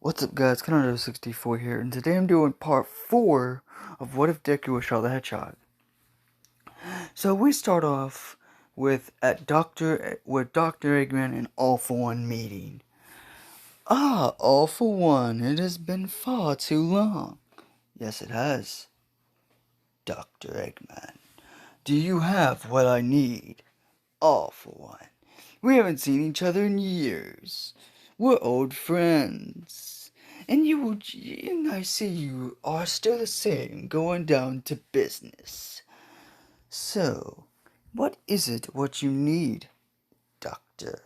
What's up guys, Canada64 here, and today I'm doing part 4 of What If Deku was Shadow the Hedgehog. So we start off with Dr. Eggman and All For One meeting. All For One, it has been far too long. Yes, it has. Dr. Eggman, do you have what I need? All For One. We haven't seen each other in years. We're old friends. And I see you are still the same, going down to business. So, what is it what you need, Doctor?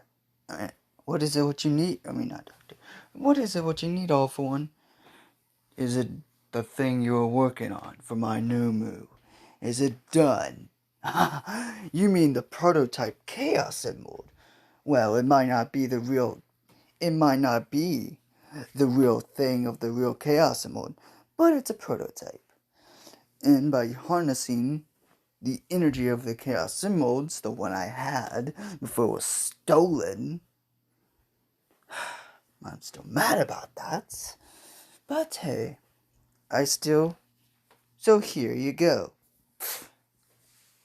What is it what you need? Not Doctor. What is it what you need, All For One? Is it the thing you're working on for my new move? Is it done? You mean the prototype Chaos Emerald? Well, it might not be the real thing of the real Chaos Emerald, but it's a prototype. And by harnessing the energy of the Chaos Emeralds, the one I had before it was stolen, I'm still mad about that. But hey, so here you go.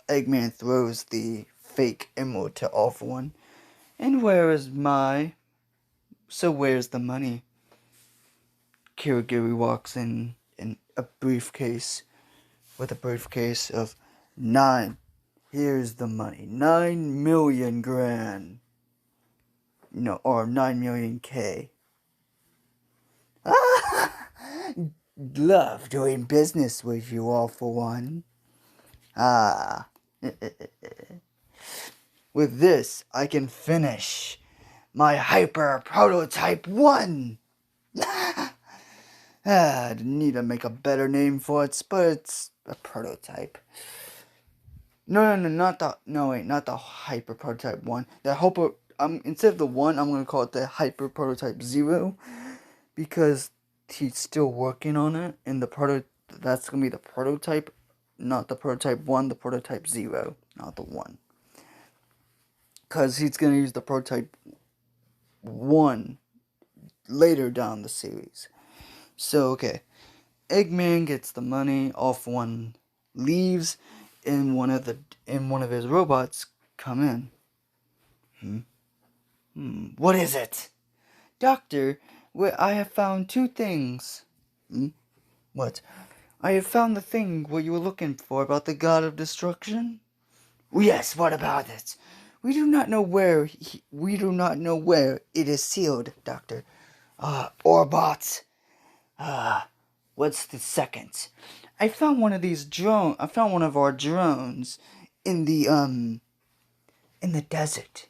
Eggman throws the fake emerald to All For One. And where's the money? Kirigiri walks in a briefcase of 9. Here's the money. 9 million grand. Or 9 million K. Love doing business with you, All For One. With this, I can finish my Hyper Prototype 1. I need to make a better name for it, but it's a prototype. No, not the Hyper Prototype 1. Instead of the 1, I'm going to call it the Hyper Prototype 0, because he's still working on it, and that's going to be the prototype, not the Prototype 1, the Prototype 0, not the 1. Because he's going to use the Prototype 1 later down the series. So, okay. Eggman gets the money, All For One leaves, and one of his robots come in. What is it? Doctor, I have found 2 things. What? I have found the thing what you were looking for about the God of Destruction. Yes, what about it? We do not know where it is sealed, Doctor. Orbot. What's the second? I found one of our drones in the desert.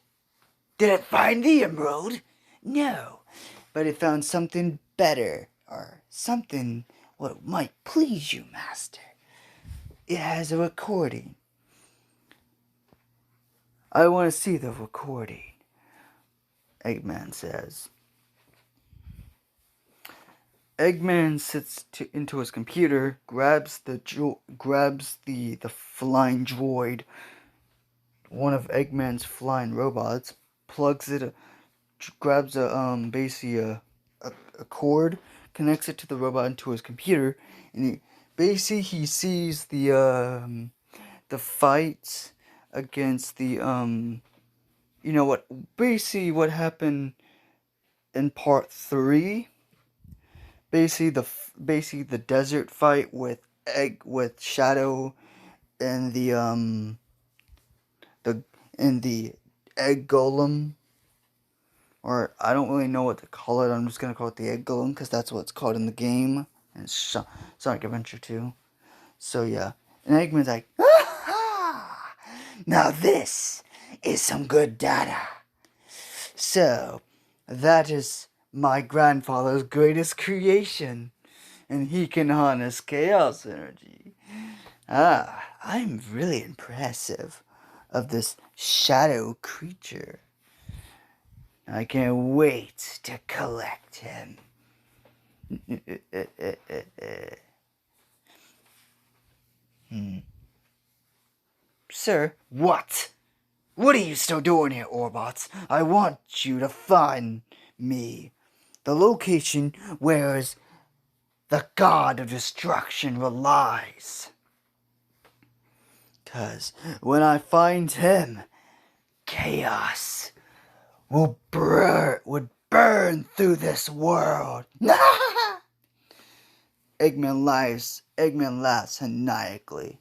Did it find the emerald? No, but it found something better, or something what might please you, Master. It has a recording. I want to see the recording, Eggman says. Eggman sits into his computer, grabs the flying droid, one of Eggman's flying robots, plugs it, grabs basically a cord, connects it to the robot into his computer, and he sees the fight against what happened in part 3. Basically the desert fight with Shadow and the egg golem, or I don't really know what to call it. I'm just gonna call it the egg golem because that's what it's called in the game, and it's Sonic Adventure 2. So yeah, and Eggman's like, "Ah, now this is some good data." So that is my grandfather's greatest creation, and he can harness chaos energy. I'm really impressive of this shadow creature. I can't wait to collect him. Sir, what? What are you still doing here, Orbots? I want you to find me. the location where the god of destruction relies. 'Cause when I find him, chaos would burn through this world. Eggman laughs maniacally.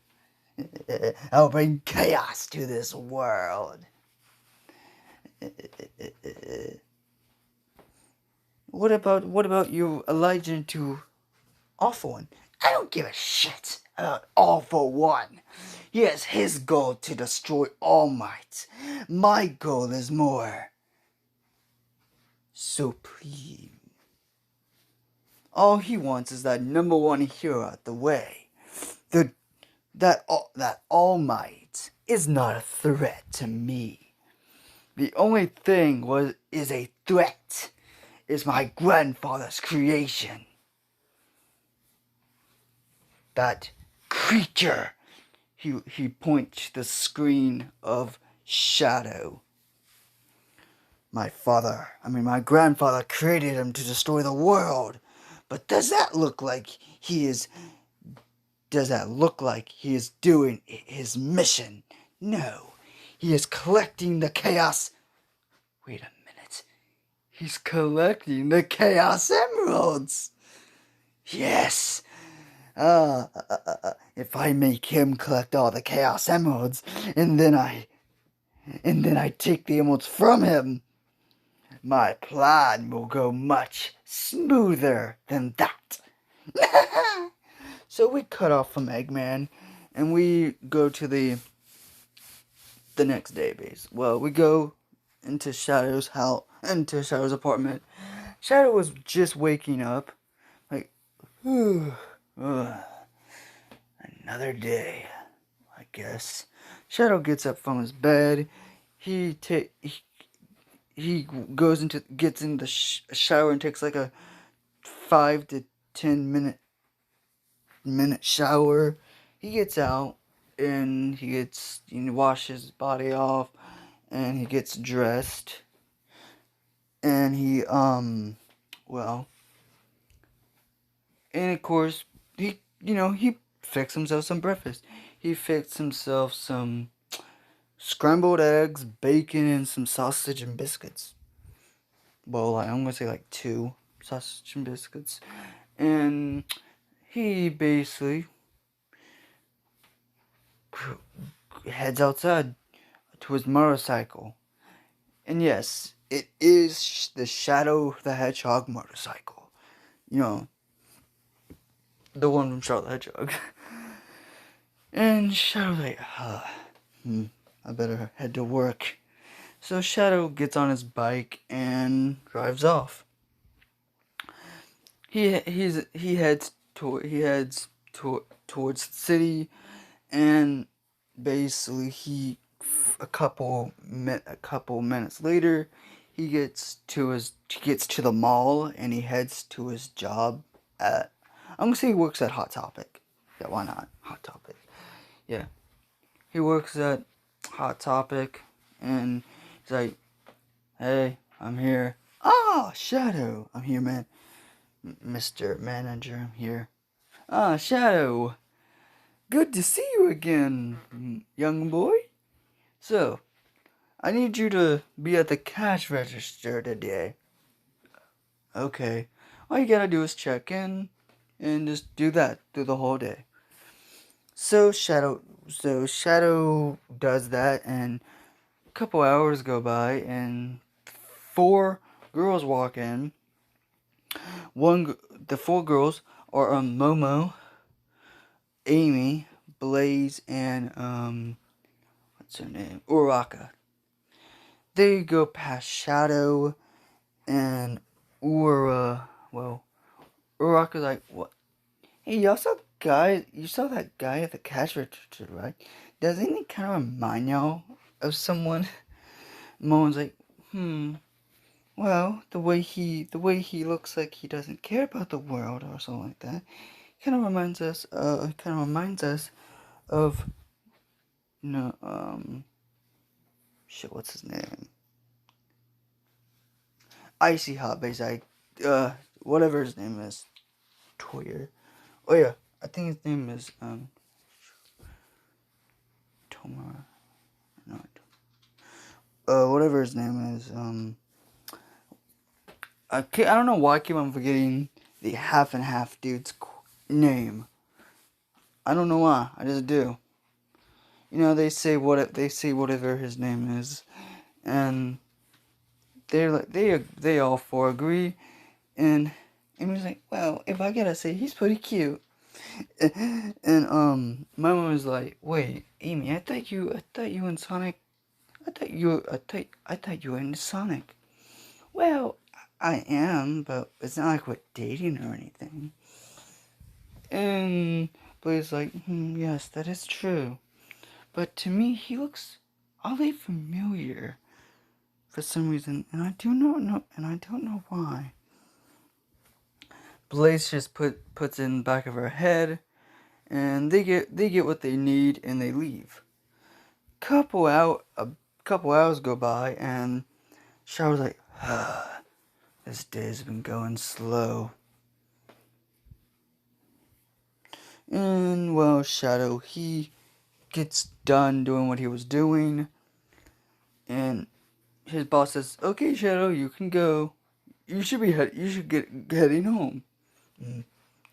I'll bring chaos to this world. What about you, Elijah to All For One? I don't give a shit about All For One. He has his goal to destroy All Might. My goal is more supreme. All he wants is that number one hero out the way. That All Might is not a threat to me. The only thing is a threat is my grandfather's creation. That creature. He points to the screen of Shadow. My grandfather created him to destroy the world. But does that look like he is doing his mission? No. He is collecting the chaos. Wait a minute. He's collecting the Chaos Emeralds. Yes. If I make him collect all the Chaos Emeralds, and then I take the emeralds from him, my plan will go much smoother than that. So we cut off from Eggman, and we go to the next day base. Well, we go into Shadow's apartment. Shadow was just waking up, like, another day, I guess. Shadow gets up from his bed. He gets in the shower and takes like a 5 to 10 minute shower. He gets out and he washes his body off and he gets dressed. And he and of course he fixed himself some breakfast. He fixed himself some scrambled eggs, bacon, and some sausage and biscuits. Well, I'm gonna say like 2 sausage and biscuits. And he basically heads outside to his motorcycle. And yes, it is the Shadow the Hedgehog motorcycle. The one from Shadow the Hedgehog. And Shadow's like, I better head to work. So Shadow gets on his bike and drives off. He heads towards the city, and basically a couple minutes later, he gets to the mall and he heads to his job at, I'm gonna say he works at Hot Topic. Yeah, why not? Hot Topic. Yeah. He works at Hot Topic and he's like, "Hey, I'm here." "Ah, Shadow, I'm here, man. Mr. Manager, I'm here." "Ah, Shadow, good to see you again, young boy. So, I need you to be at the cash register today." "Okay. All you gotta do is check in and just do that through the whole day." So Shadow does that, and a couple hours go by, and 4 girls walk in. The 4 girls are Momo, Amy, Blaze, and what's her name? Uraka. They go past Shadow and Uraka's like, "What? Hey, you saw that guy at the cash register, right? Doesn't he kind of remind y'all of someone?" Momo's like, "Well, the way he looks like he doesn't care about the world or something like that. Kind of reminds us of what's his name? Icy Hot, basically. whatever his name is, Toyer. Oh yeah, I think his name is Tomar. Not. Whatever his name is. I don't know why I keep on forgetting the half and half dude's name. I don't know why. I just do. You know, they say whatever his name is, and they're like they all four agree, and Amy's like, well, if I gotta say, he's pretty cute. And my mom was like, wait, Amy, I thought you and Sonic, I thought you were into Sonic. Well, I am, but it's not like we're dating or anything. And Blade's like, yes, that is true. But to me, he looks oddly familiar for some reason, and I don't know why. Blaze just puts it in the back of her head, and they get what they need, and they leave. A couple hours go by, and Shadow's like, this day's been going slow. And well, Shadow, he gets done doing what he was doing, and his boss says, "Okay, Shadow, you can go. You should get heading home."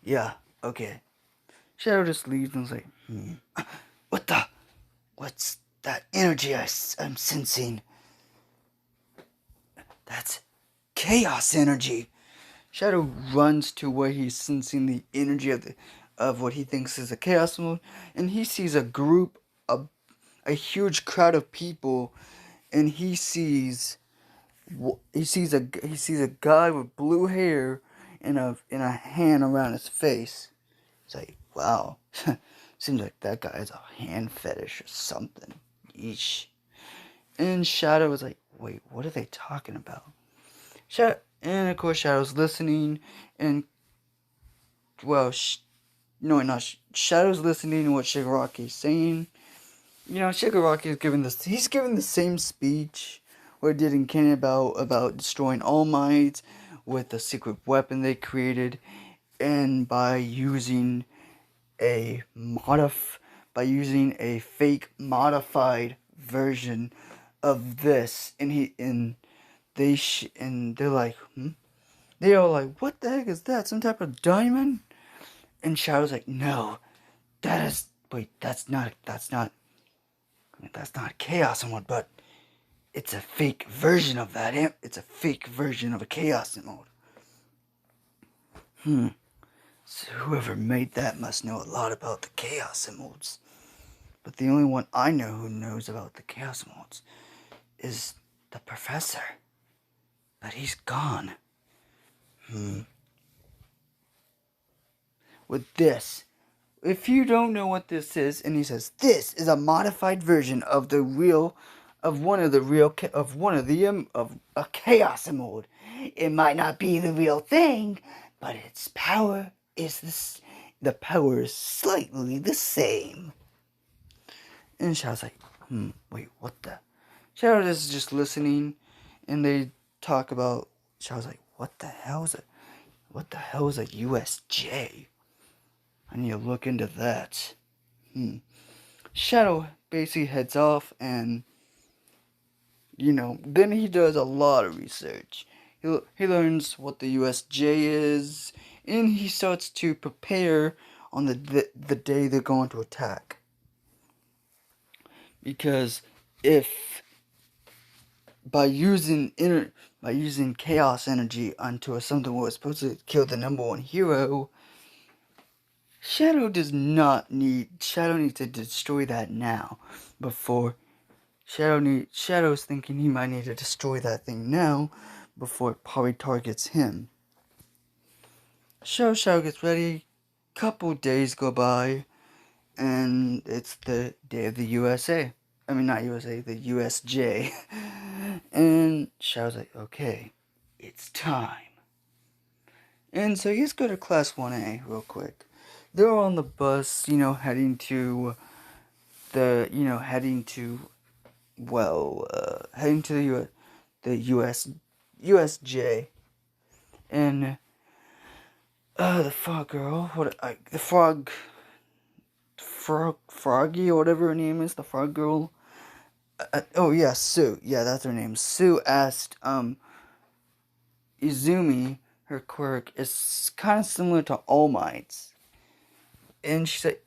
Yeah, okay. Shadow just leaves and is like, what's that energy I'm sensing? That's chaos energy. Shadow runs to where he's sensing the energy of what he thinks is a chaos mode, and he sees a huge crowd of people, and he sees a guy with blue hair and a hand around his face. It's like, wow, seems like that guy has a hand fetish or something. Yeesh. And Shadow was like, wait, what are they talking about? And of course Shadow's listening, and well, Shadow's listening to what Shigaraki's saying. You know, Shigaraki is he's giving the same speech what he did in Canon about destroying All Might with the secret weapon they created, and by using a fake modified version of this, and they're like, they're all like, what the heck is that? Some type of diamond? And Shadow's like, no, that's not chaos mode, but it's a fake version of that. It's a fake version of a chaos mode. So whoever made that must know a lot about the chaos modes. But the only one I know who knows about the chaos modes is the professor. But he's gone. With this, if you don't know what this is, and he says this is a modified version of a chaos mode. It might not be the real thing, but its power is the power is slightly the same. And Shadow's like, wait, what the? Shadow is just listening, and they talk about. Shadow's like, what the hell is it? What the hell is a USJ? I need to look into that. Shadow basically heads off, and then he does a lot of research. He learns what the USJ is, and he starts to prepare on the day they're going to attack. Because if by using chaos energy onto something that was supposed to kill the number one hero, Shadow needs to destroy that now. Before Shadow's thinking he might need to destroy that thing now before it probably targets him. Shadow gets ready. Couple days go by, and it's the day of the USA. I mean, not USA, the USJ. And Shadow's like, okay, it's time. And so let's go to Class 1A real quick. They're on the bus, heading to the USJ. And the frog girl, Froggy or whatever her name is, the frog girl. Oh yeah, Sue. Yeah, that's her name. Sue asked Izumi, her quirk is kind of similar to All Might's, and she said,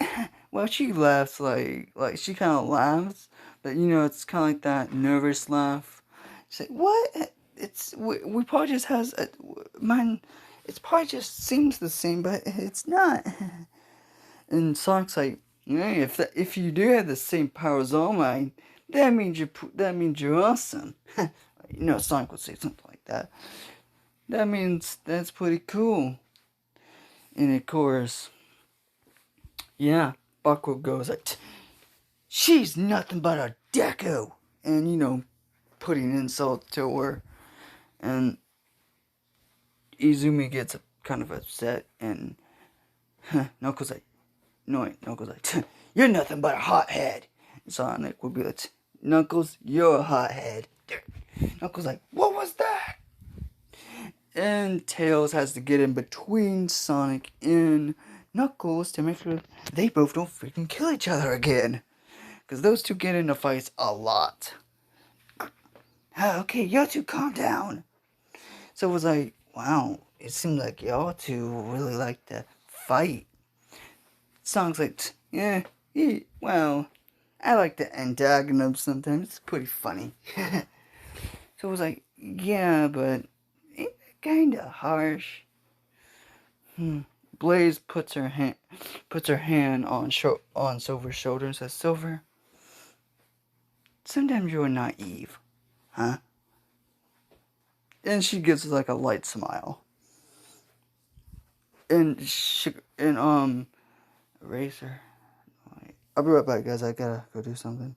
well, she laughs like she kind of laughs, but it's kind of like that nervous laugh. She's like, what? We probably just has a man. It's probably just seems the same, but it's not. And Sonic's like, yeah, if you do have the same power as All Might, that means you're awesome. Sonic would say something like that. That means that's pretty cool. And of course, yeah, Bucko goes like, she's nothing but a Deku, and putting insult to her, and Izumi gets kind of upset, and Knuckles like, no, Knuckles like, you're nothing but a hothead. And Sonic would be like, Knuckles, you're a hothead. Knuckles like, what was that? And Tails has to get in between Sonic and Knuckles to make sure they both don't freaking kill each other again. Because those two get into fights a lot. Okay, y'all two calm down. So it was like, wow, it seemed like y'all two really like to fight. Sonic's like, yeah, well, I like to antagonize sometimes. It's pretty funny. So it was like, yeah, but it's kind of harsh. Blaze puts her hand on Silver's shoulder and says, Silver, sometimes you're naive, huh? And she gives like a light smile. And Eraser. I'll be right back, guys. I gotta go do something.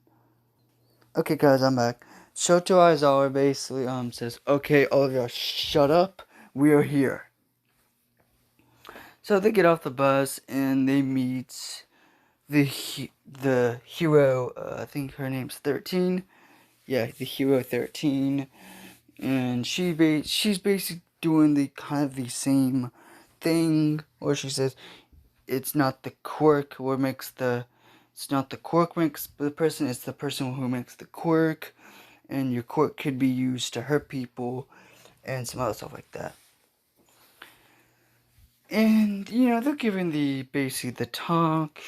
Okay, guys, I'm back. Shoto Aizawa basically says, okay, all of y'all shut up. We are here. So they get off the bus and they meet the hero. I think her name's 13. Yeah, the hero 13, and she's basically doing the kind of the same thing. Or she says, it's not the quirk makes the person. It's the person who makes the quirk, and your quirk could be used to hurt people, and some other stuff like that. And, they're giving basically the talk,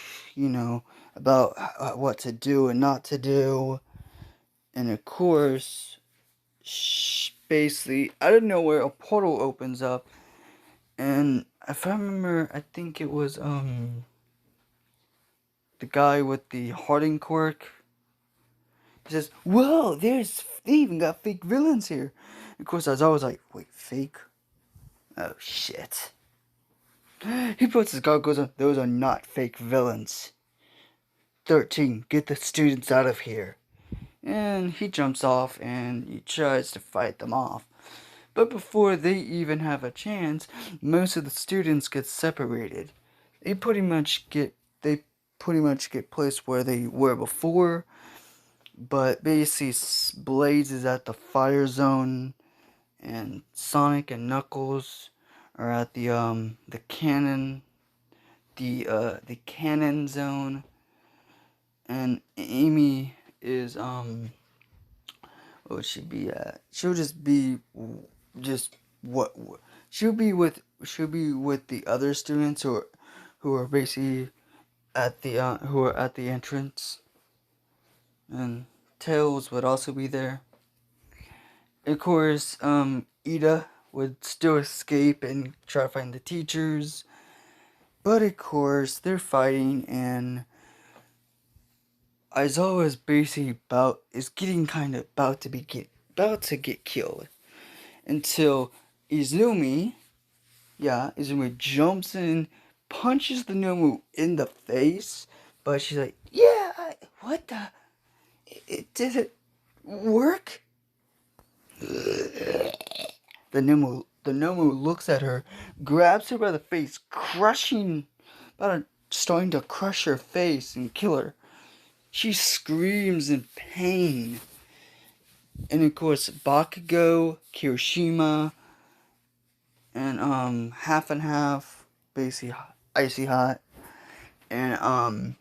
about what to do and not to do. And of course, basically, out of nowhere, a portal opens up. And if I remember, I think it was, the guy with the Harding quirk. He says, whoa, they even got fake villains here. Of course, I was always like, wait, fake? Oh, shit. He puts his goggles on. Those are not fake villains. 13, get the students out of here. And he jumps off and he tries to fight them off. But before they even have a chance, most of the students get separated. They pretty much get placed where they were before. But basically, Blaze is at the fire zone, and Sonic and Knuckles are at the cannon zone, and Amy is what would she be at? She'll just be what she'll be with the other students who are basically at the entrance, and Tails would also be there. Of course, Ida would still escape and try to find the teachers. But of course, they're fighting, and Aizawa is basically about to get killed. Until Izumi jumps in, punches the Nomu in the face, but she's like, yeah, what the? It didn't work? The Nomu looks at her, grabs her by the face, starting to crush her face and kill her. She screams in pain. And of course, Bakugo, Kirishima, and going half and half, basically icy hot, and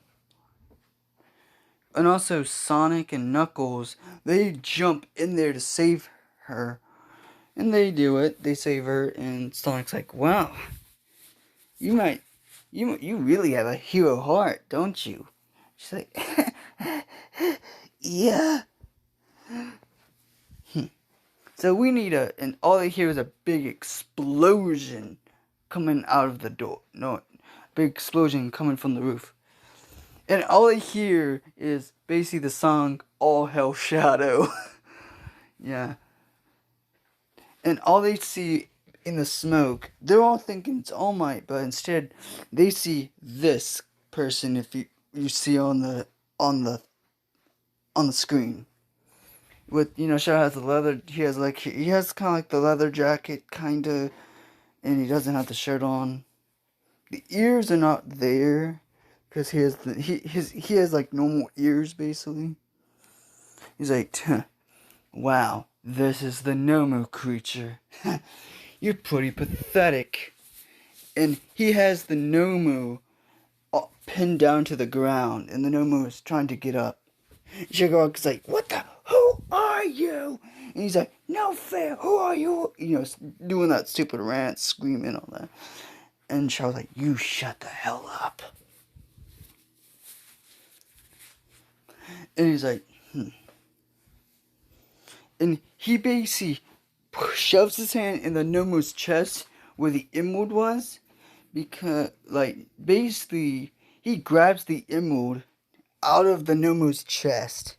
also Sonic and Knuckles, they jump in there to save her, and they do it. They save her, and Sonic's like, "Wow, you really have a hero heart, don't you?" She's like, "Yeah." So we need and all they hear is a big explosion coming out of the door. No, big explosion coming from the roof. And all they hear is basically the song All Hell Shadow. Yeah. And all they see in the smoke, they're all thinking it's All Might, but instead they see this person if you see on the screen. With, Shadow has the leather, he has kind of like the leather jacket, kind of, and he doesn't have the shirt on. The ears are not there, because he has like normal ears, basically. He's like, "Wow, this is the Nomu creature. You're pretty pathetic." And he has the Nomu pinned down to the ground, and the Nomu is trying to get up. Shigoroku's like, "What the? Who are you?" And he's like, "No fair. Who are you?" Doing that stupid rant, screaming all that. And Shadow's like, "You shut the hell up." And he's like, And he basically shoves his hand in the Nomu's chest where the emerald was. Because, basically, he grabs the emerald out of the Nomu's chest.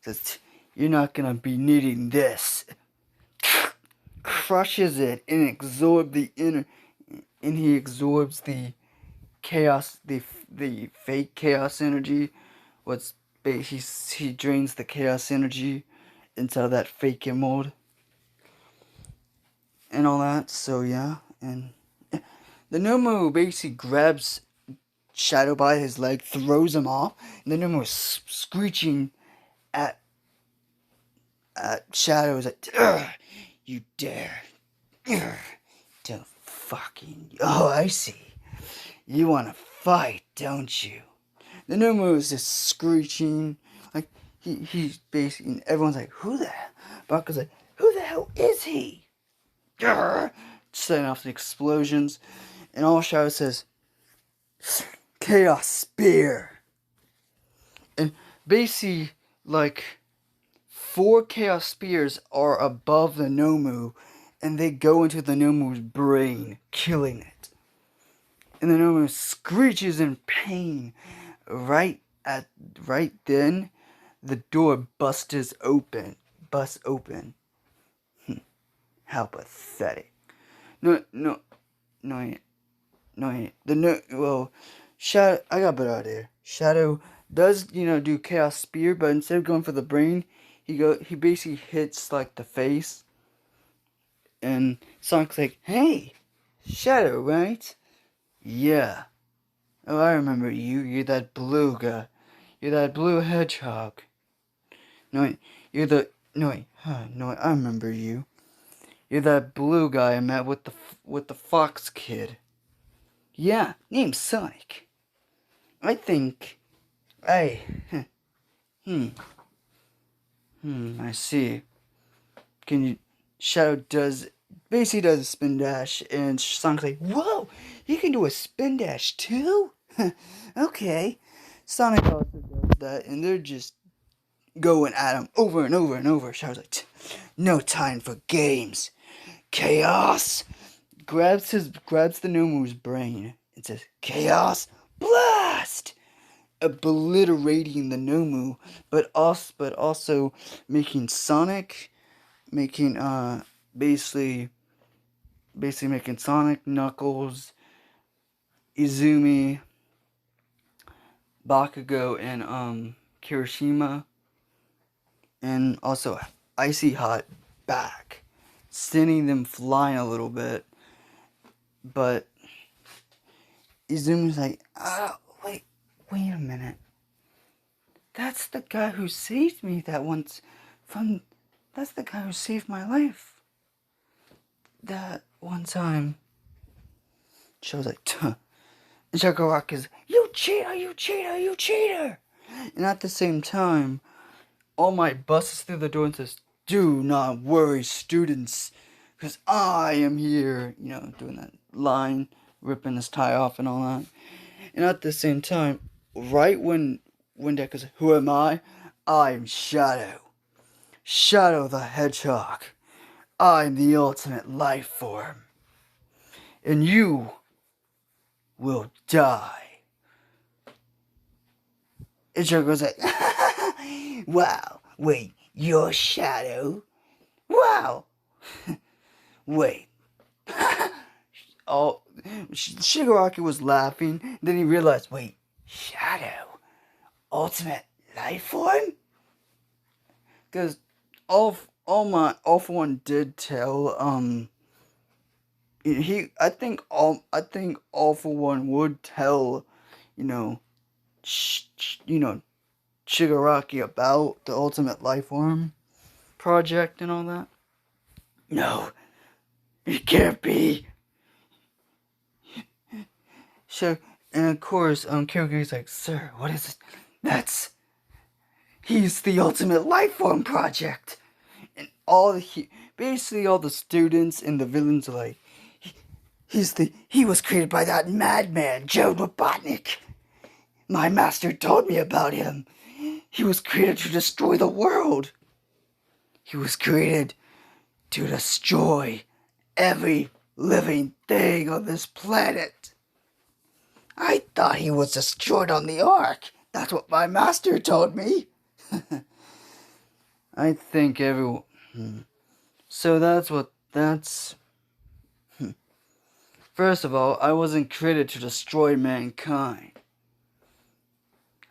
Says, "You're not gonna be needing this." Crushes it and absorbs the inner, and he absorbs the chaos, the fake chaos energy. He drains the chaos energy into that fake emerald and all that. So yeah, and the Nomu basically grabs Shadow by his leg, throws him off, and the Nomu is screeching at Shadow. Is like, "Ugh, you dare. Ugh, don't fucking... Oh, I see. You want to fight, don't you?" The Nomu is just screeching. Like, he's basically... And everyone's like, "Who the hell?" Baku's like, "Who the hell is he?" Setting off the explosions. And all Shadow says, "Chaos Spear." And basically, 4 Chaos Spears are above the Nomu, and they go into the Nomu's brain, killing it. And the Nomu screeches in pain. Right then, the door busts open. How pathetic. No. Shadow, I got a better idea. Shadow does, do Chaos Spear, but instead of going for the brain, he basically hits, the face. And Sonic's like, "Hey, Shadow, right?" "Yeah. Oh, I remember you. You're that blue guy. You're that blue hedgehog." No, wait. I remember you. You're that blue guy I met with the fox kid. "Yeah, name's Sonic. I think I I see. Can you..." Shadow basically does a spin dash, and Sonic's like, "Whoa, you can do a spin dash too?" Okay. Sonic also does that, and they're just going at him over and over and over. Shadow's like, "No time for games. Chaos." Grabs the Nomu's brain and says, "Chaos Blast!" Obliterating the Nomu, but also making Sonic, basically making Sonic, Knuckles, Izumi, Bakugo, and Kirishima, and also Icy Hot back, sending them flying a little bit. But Izumi's like, wait a minute. That's the guy who saved me that's the guy who saved my life that one time. Shadow's like, tuh. And Shigaraku is, you cheater, you cheater, you cheater. And at the same time, All Might busts through the door and says, do not worry, students, because I am here. You know, doing that line, ripping his tie off and all that. And at the same time, right when Deku says, who am I? I'm Shadow. Shadow the Hedgehog. I'm the ultimate life form. And you will die. And Shigaraku's like, wow, wait, you're Shadow? Wow. Wait. Oh, Shigaraki was laughing. Then he realized, wait, Shadow? Ultimate life form? Because All for One did tell, I think All for One would tell, you know, Shigaraki about the Ultimate Life Form project and all that. No, it can't be. So, and of course, Kyoku's like, sir, what is it? He's the Ultimate Life Form project. And basically all the students and the villains are like, he was created by that madman, Joe Robotnik. My master told me about him. He was created to destroy the world. He was created to destroy every living thing on this planet. I thought he was destroyed on the Ark. That's what my master told me. I think everyone... So that's... First of all, I wasn't created to destroy mankind.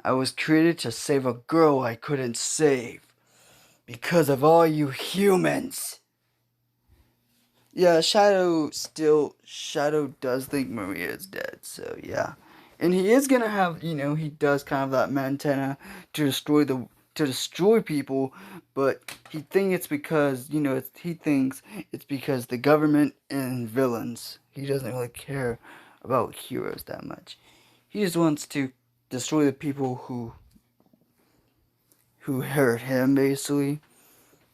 I was created to save a girl I couldn't save. Because of all you humans. Yeah, Shadow does think Maria is dead, so yeah. And he is gonna have, he does kind of that antenna to destroy people, but he thinks it's because, he thinks it's because the government and villains. He doesn't really care about heroes that much. He just wants to destroy the people who hurt him, basically.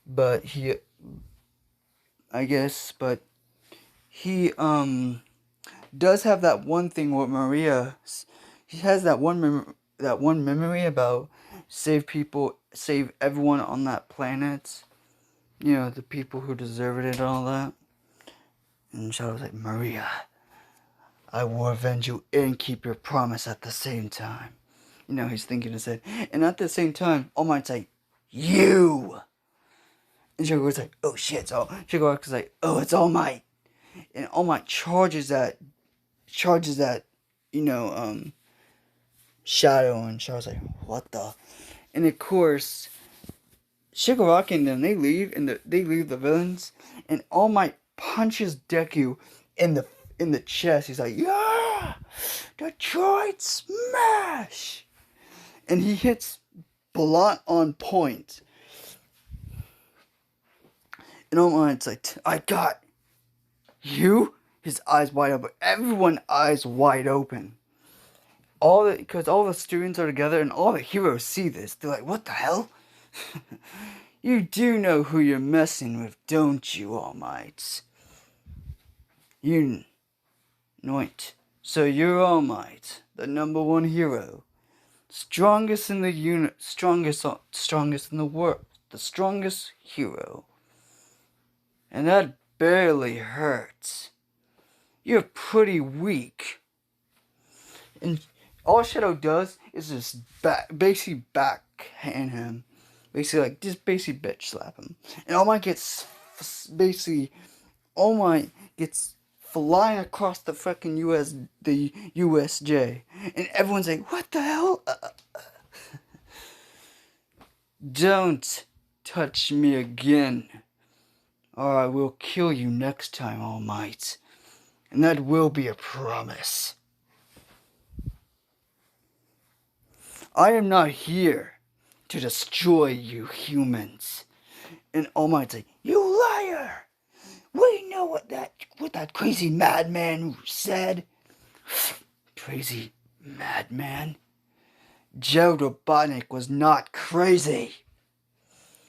But he does have that one thing with Maria. He has that one memory about save everyone on that planet. The people who deserved it and all that. And Shadow's like, Maria, I will avenge you and keep your promise at the same time. He's thinking his head. And at the same time, All Might's like, you! And Shigaraku's like, oh shit. So Shigaraku's like, oh, it's All Might. And All Might charges that, Shadow. And Shadow's like, what the? And of course, Shigaraki and them, they leave the villains. And All Might punches Deku in the chest. He's like, yeah! Detroit smash! And he hits Blunt on point. And All Might's like, I got you? His eyes wide open. Everyone's eyes wide open. Because all the students are together and all the heroes see this. They're like, what the hell? You do know who you're messing with, don't you, All Might? You know it. So you're All Might, the number one hero. Strongest in the unit, strongest in the world. The strongest hero. And that barely hurts. You're pretty weak. And all Shadow does is just basically backhand him. Basically, basically bitch slap him. And All Might gets flying across the fucking the USJ. And everyone's like, what the hell? Don't touch me again, or I will kill you next time, All Might. And that will be a promise. I am not here to destroy you humans. And All Might's like, you liar! We know what that crazy madman said. Crazy madman. Joe Robotnik was not crazy.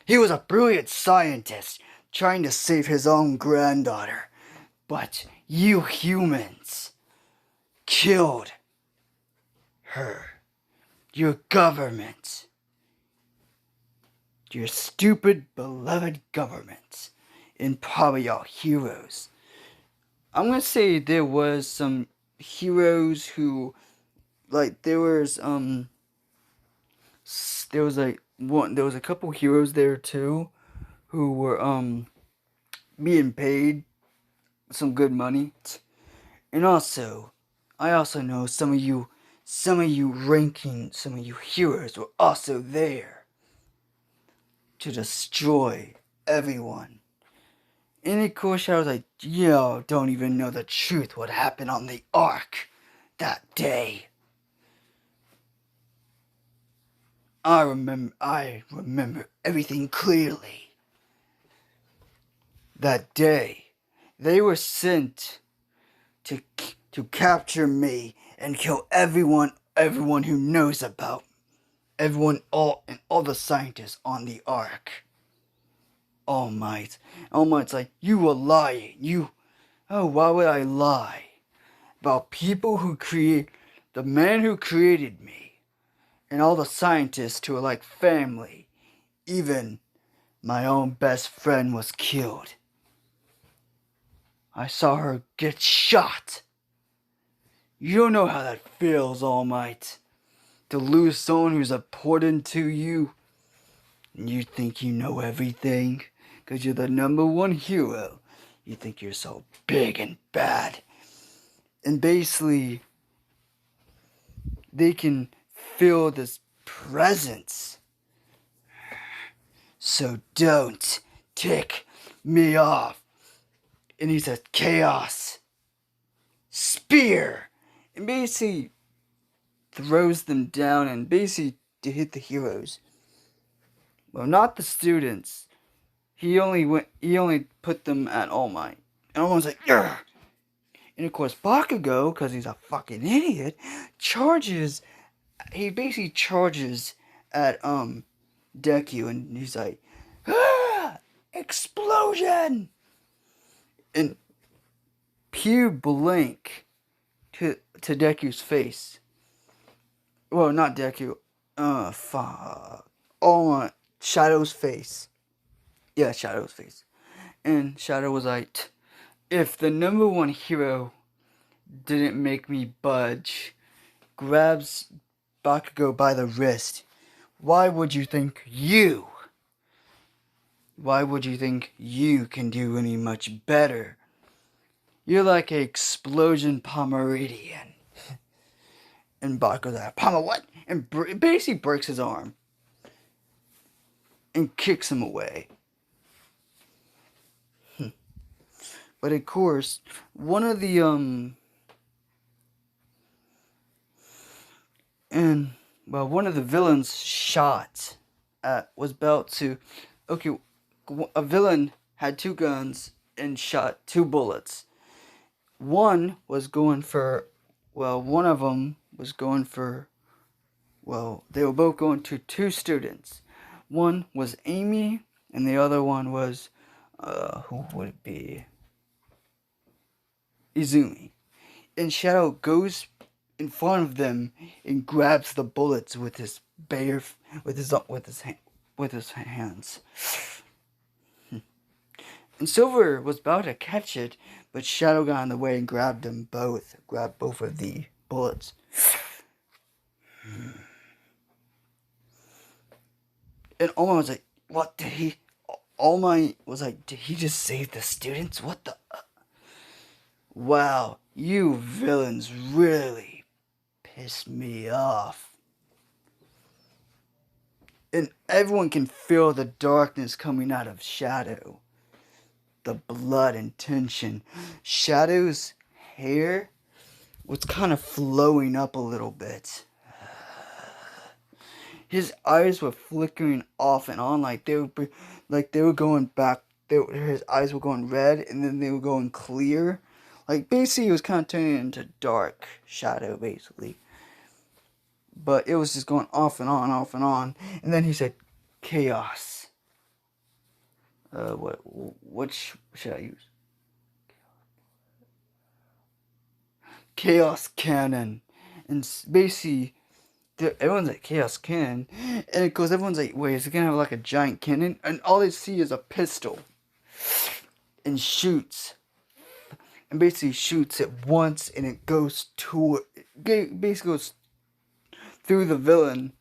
He was a brilliant scientist trying to save his own granddaughter. But you humans killed her. Your government. Your stupid, beloved government. And probably all heroes. I'm gonna say there was some heroes who, like, there was a couple heroes there too, who were being paid some good money, and also, I also know some of you heroes were also there to destroy everyone. And of course, I was like, yo, don't even know the truth what happened on the Ark that day. I remember everything clearly. That day, they were sent to capture me and kill everyone who knows about all the scientists on the Ark. All Might's like, you were lying. Why would I lie about people who the man who created me, and all the scientists who are like family. Even my own best friend was killed. I saw her get shot. You don't know how that feels, All Might. To lose someone who's important to you. And you think you know everything. Because you're the #1 hero. You think you're so big and bad. And basically, they can feel this presence. So don't tick me off. And he says, chaos. Spear. And basically throws them down and basically to hit the heroes. Well, not the students. He only put them at All Might. And All Might's like, Urgh! And of course Bakugo, because he's a fucking idiot, he basically charges at Deku, and he's like, ah! Explosion! And pure blank to Deku's face. Well, not Deku. Fuck. Oh, Shadow's face. Yeah, Shadow's face. And Shadow was like, if the #1 hero didn't make me budge, grabs Bakugo by the wrist, why would you think you can do any much better? You're like an explosion Pomeranian. And Bakugo's like, Pomer what? And basically breaks his arm. And kicks him away. But of course, one of the villains shot was about to. Okay, a villain had 2 guns and shot 2 bullets. One was going for. Well, one of them was going for. Well, they were both going to 2 students. One was Amy, and the other one was. Who would it be? Izumi. And Shadow goes in front of them and grabs the bullets with his hands. And Silver was about to catch it, but Shadow got in the way and grabbed both of the bullets. And All Might was like, what did he? All Might was like, did he just save the students? What the? Wow, you villains really pissed me off. And everyone can feel the darkness coming out of Shadow. The blood and tension. Shadow's hair was kind of flowing up a little bit. His eyes were flickering off and on like they were going back. His eyes were going red and then they were going clear. Like, basically, it was kind of turning into Dark Shadow, basically. But it was just going off and on, off and on. And then he said, Chaos. What should I use? Chaos Cannon. And basically, everyone's like, Chaos Cannon. And of course, everyone's like, wait, is it gonna have like a giant cannon? And all they see is a pistol. And shoots. And basically shoots it once, and it goes to it. Basically goes through the villain,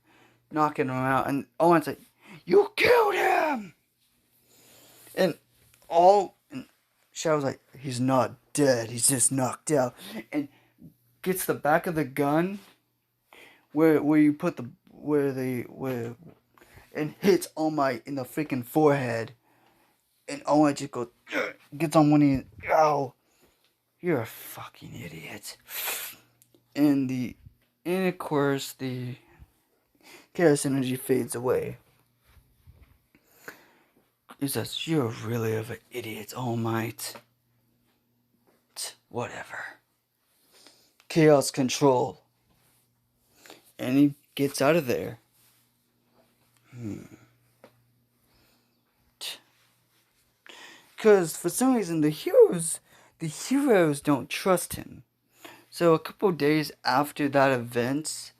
knocking him out. And Owen's like, you killed him! And Shadow's like, he's not dead, he's just knocked out. And gets the back of the gun where you put the and hits All Might in the freaking forehead. And All Might just goes, gets on one knee. Ow, you're a fucking idiot. And of course the chaos energy fades away. He says, you're really of an idiot, All Might. Whatever. Chaos control. And he gets out of there. Because for some reason the heroes don't trust him. So a couple days after that event,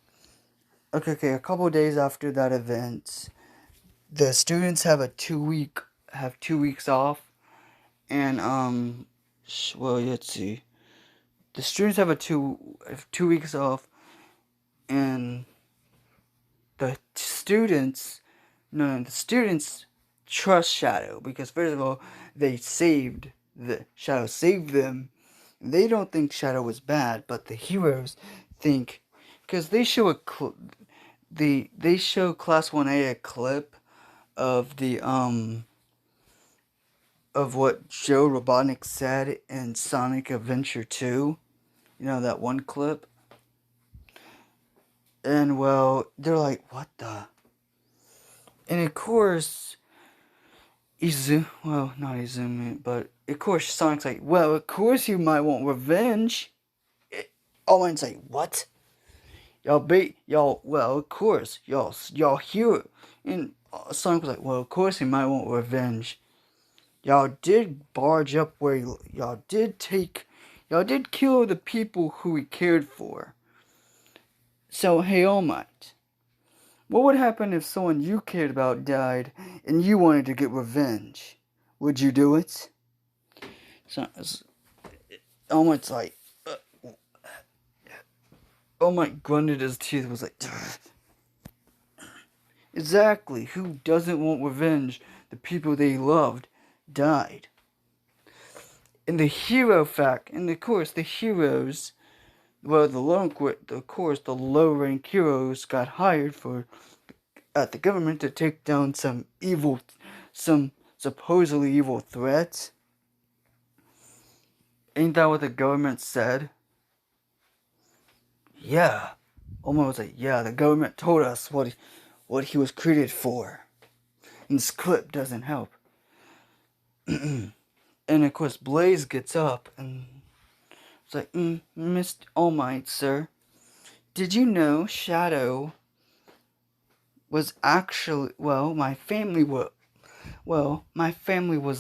a couple days after that event, the students have 2 weeks off, and well, let's see, the students have 2 weeks off, and the students trust Shadow because first of all, Shadow saved them. They don't think Shadow was bad, but the heroes think, because they show they show Class 1A a clip of of what Joe Robotnik said in Sonic Adventure 2. You know, that one clip? And well, they're like, what the? And of course, not Izumi, but of course Sonic's like, well, of course you might want revenge. Owen's like, what? Well, of course, y'all hear. And Sonic was like, well, of course he might want revenge. Y'all did barge up where y'all did kill the people who he cared for. So, hey, All Might, what would happen if someone you cared about died and you wanted to get revenge? Would you do it? So, All Might's like, All Might grunted his teeth, was like, exactly, who doesn't want revenge? The people they loved died. And the heroes, well, the low-rank heroes got hired at the government to take down some supposedly evil threats. Ain't that what the government said? Yeah. Oma was like, yeah, the government told us what he was created for. And this clip doesn't help. And of course, Blaze gets up and it's like, Mr. All Might, sir, did you know Shadow was actually, my family was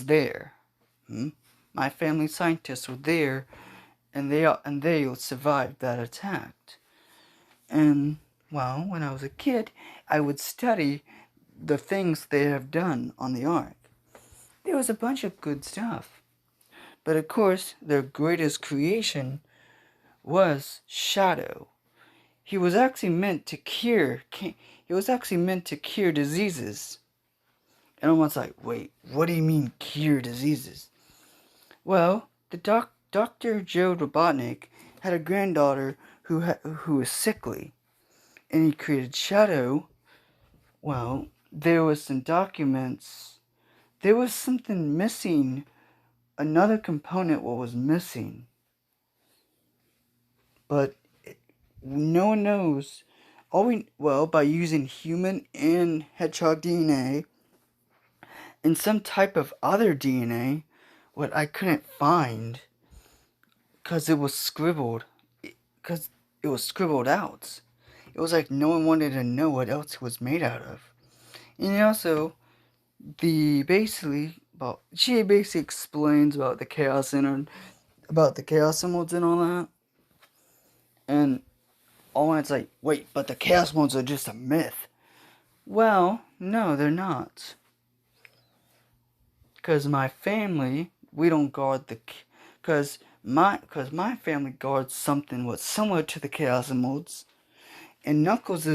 there. My family scientists were there, and they survived that attack. And when I was a kid, I would study the things they have done on the Ark. There was a bunch of good stuff. But of course, their greatest creation was Shadow. He was actually meant to cure diseases. And everyone's like, wait, what do you mean cure diseases? Well, the Dr. Joe Robotnik had a granddaughter who was sickly. And he created Shadow. Well, there was some documents. There was something missing. Another component was missing. But no one knows. By using human and hedgehog DNA and some type of other DNA, what I couldn't find. Because it was scribbled. Because it was scribbled out. It was like no one wanted to know what else it was made out of. And also, she basically explains about the chaos about the chaos emeralds and all that. And all it's like, wait, but the chaos emeralds are just a myth. Well, no, they're not. Because my family, we don't guard the... Because my family guards something what's similar to the Chaos Emeralds. And Knuckles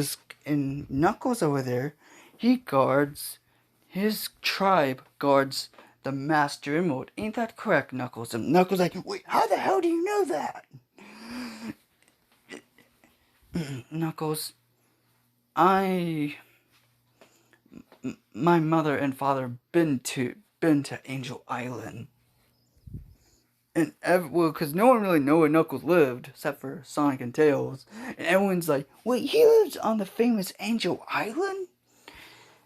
over there, his tribe guards the Master Emerald. Ain't that correct, Knuckles? And Knuckles like, wait, how the hell do you know that? Knuckles, my mother and father been to Angel Island. And because no one really knew where Knuckles lived, except for Sonic and Tails. And everyone's like, wait, he lives on the famous Angel Island?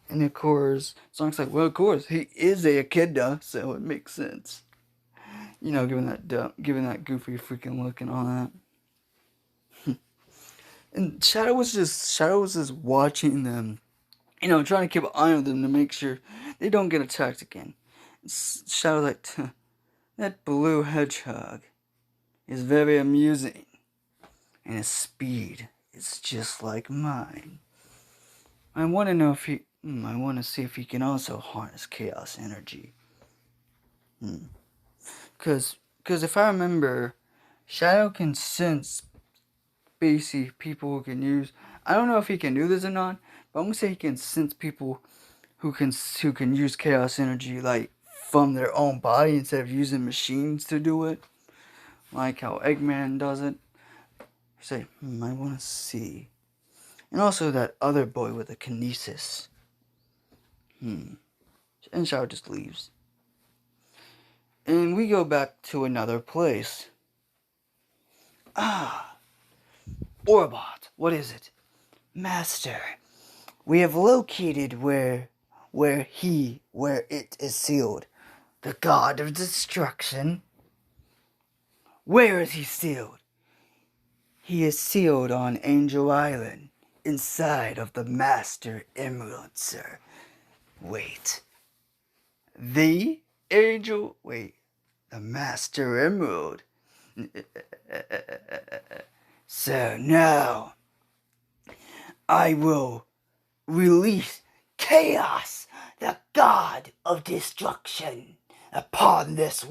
And of course, Sonic's like, well, of course, he is a echidna, so it makes sense. You know, given that goofy freaking look and all that. And Shadow was just watching them, you know, trying to keep an eye on them to make sure they don't get attacked again. Shadow's like, that blue hedgehog is very amusing, and his speed is just like mine. I want to see if he can also harness chaos energy. Because if I remember, Shadow can sense basically people who can use... I don't know if he can do this or not, but I'm going to say he can sense people who can use chaos energy, like, from their own body instead of using machines to do it. Like how Eggman does it. Say, I want to see. And also that other boy with the kinesis. And Shadow just leaves. And we go back to another place. Orbot, what is it? Master, we have located where it is sealed. The god of destruction. Where is he sealed? He is sealed on Angel Island, inside of the Master Emerald, sir. Wait. The Master Emerald. So now, I will release Chaos, the god of destruction, upon this